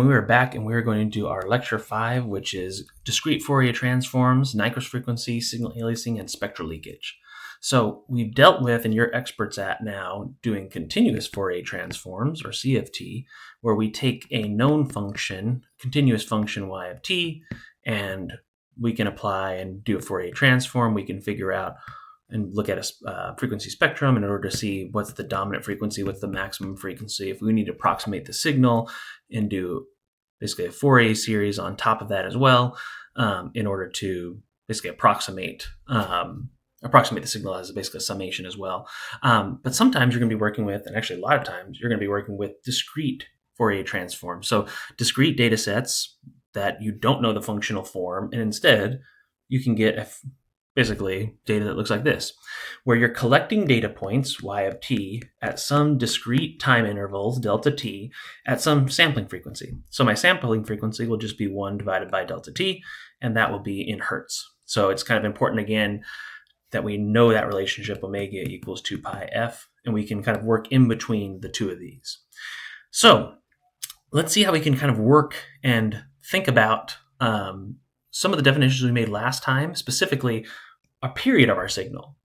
we were back and we were going to do our lecture 5, which is discrete Fourier transforms, Nyquist frequency, signal aliasing, and spectral leakage. So we've dealt with, and you're experts at now, doing continuous Fourier transforms, or CFT, where we take a known function, continuous function y of t, and we can apply and do a Fourier transform. We can figure out and look at a frequency spectrum in order to see what's the dominant frequency, what's the maximum frequency. If we need to approximate the signal and do basically a Fourier series on top of that as well, in order to basically approximate the signal as basically a summation as well. But sometimes you're going to be working with, and actually a lot of times, you're going to be working with discrete Fourier transforms. So discrete data sets that you don't know the functional form, and instead you can get basically data that looks like this, where you're collecting data points, y of t, at some discrete time intervals, delta t, at some sampling frequency. So my sampling frequency will just be 1 divided by delta t, and that will be in hertz. So it's kind of important, again, that we know that relationship omega equals 2 pi f, and we can kind of work in between the two of these. So let's see how we can kind of work and think about some of the definitions we made last time, specifically a period of our signal.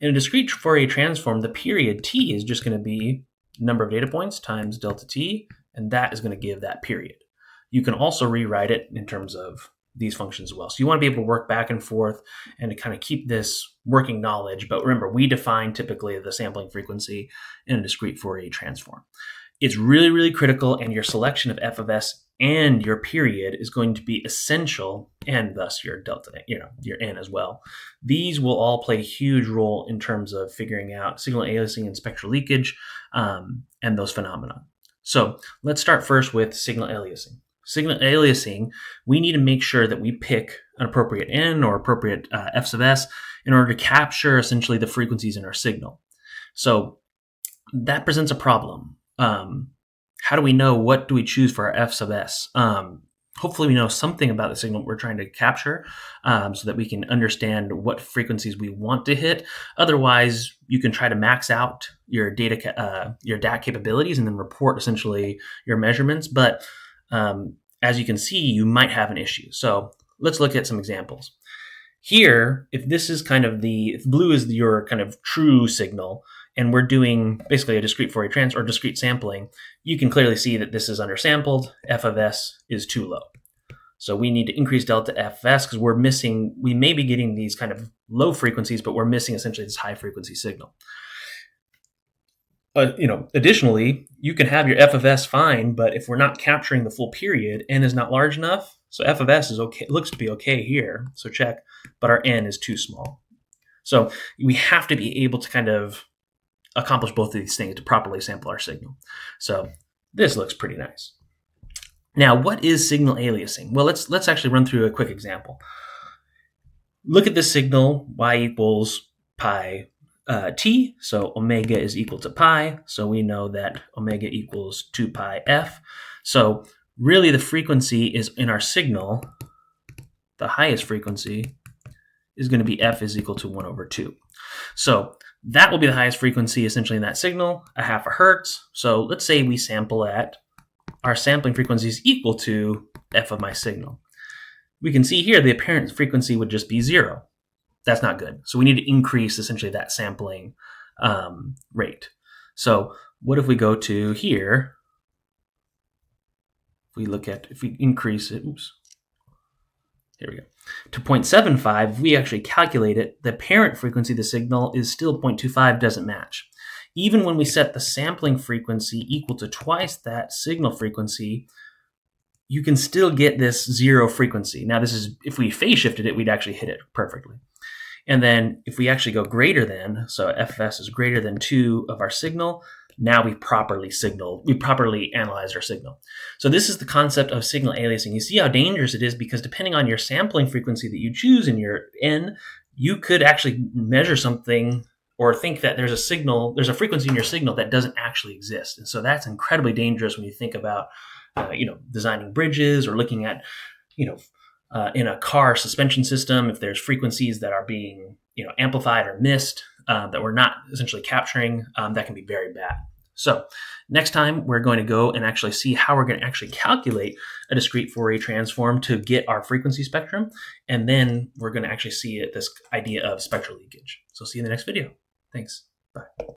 In a discrete Fourier transform, the period t is just going to be number of data points times delta t, and that is going to give that period. You can also rewrite it in terms of these functions as well. So you want to be able to work back and forth and to kind of keep this working knowledge. But remember, we define typically the sampling frequency in a discrete Fourier transform. It's really, really critical, and your selection of f of s and your period is going to be essential, and thus your delta, your n as well. These will all play a huge role in terms of figuring out signal aliasing and spectral leakage and those phenomena. So let's start first with signal aliasing. Signal aliasing, we need to make sure that we pick an appropriate n or appropriate f sub s in order to capture essentially the frequencies in our signal. So that presents a problem. How do we know what do we choose for our f sub s? Hopefully we know something about the signal we're trying to capture so that we can understand what frequencies we want to hit. Otherwise, you can try to max out your DAC capabilities and then report essentially your measurements. But as you can see, you might have an issue. So let's look at some examples. Here, if this is if blue is your kind of true signal, and we're doing basically a discrete Fourier transform or discrete sampling, you can clearly see that this is undersampled. F of s is too low. So we need to increase delta f of s because we may be getting these kind of low frequencies, but we're missing essentially this high frequency signal. Additionally, you can have your f of s fine, but if we're not capturing the full period, n is not large enough. So f of s is okay, looks to be okay here, so check, but our n is too small. So we have to be able to kind of accomplish both of these things to properly sample our signal. So this looks pretty nice. Now, what is signal aliasing? Well, let's actually run through a quick example. Look at this signal, y equals pi t, so omega is equal to pi, so we know that omega equals 2 pi f. So really the frequency is in our signal, the highest frequency is going to be f is equal to 1 over 2. So that will be the highest frequency essentially in that signal, a half a hertz. So let's say we sample at our sampling frequency is equal to f of my signal. We can see here the apparent frequency would just be 0. That's not good. So we need to increase essentially that sampling rate. So what if we go to here? If we increase it, here we go, to 0.75, if we actually calculate it, the parent frequency of the signal is still 0.25, doesn't match. Even when we set the sampling frequency equal to twice that signal frequency, you can still get this 0 frequency. Now this is, if we phase shifted it, we'd actually hit it perfectly. And then if we actually go greater than, so fs is greater than 2 of our signal, now we properly analyzed our signal. So this is the concept of signal aliasing. You see how dangerous it is because depending on your sampling frequency that you choose in your n, you could actually measure something or think that there's a frequency in your signal that doesn't actually exist. And so that's incredibly dangerous when you think about, designing bridges or looking at, in a car suspension system, if there's frequencies that are being, amplified or missed, that we're not essentially capturing, that can be very bad. So next time, we're going to go and actually see how we're going to actually calculate a discrete Fourier transform to get our frequency spectrum. And then we're going to actually see this idea of spectral leakage. So see you in the next video. Thanks. Bye.